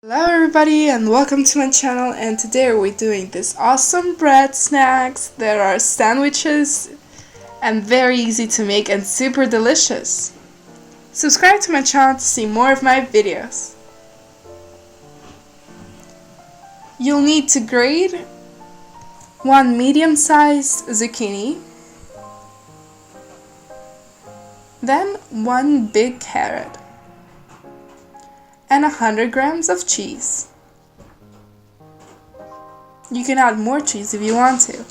Hello everybody and welcome to my channel, and today we're doing this awesome bread snacks that are sandwiches and very easy to make and super delicious. Subscribe to my channel to see more of my videos. You'll need to grate 1 medium-sized zucchini, then 1 big carrot, and 100 grams of cheese. You can add more cheese if you want to.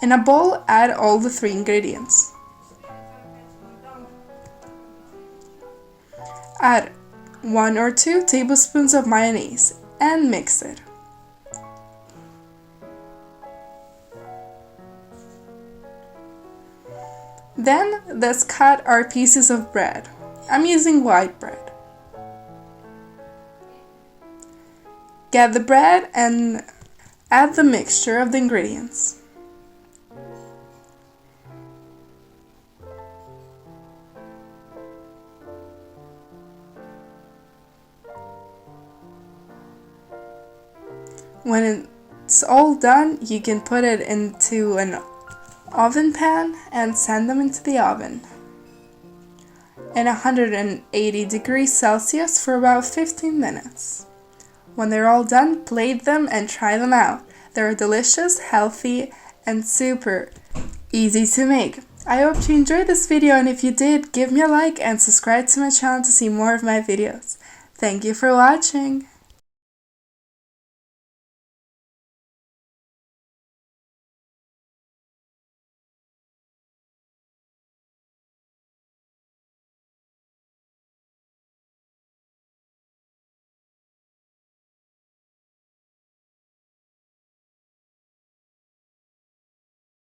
In a bowl, add all the 3 ingredients. Add 1 or 2 tablespoons of mayonnaise and mix it. Then let's cut our pieces of bread. I'm using white bread. Get the bread and add the mixture of the ingredients. When it's all done, you can put it into an oven pan and send them into the oven in 180 degrees Celsius for about 15 minutes. When they're all done, plate them and try them out. They're delicious, healthy, and super easy to make. I hope you enjoyed this video, and if you did, give me a like and subscribe to my channel to see more of my videos. Thank you for watching.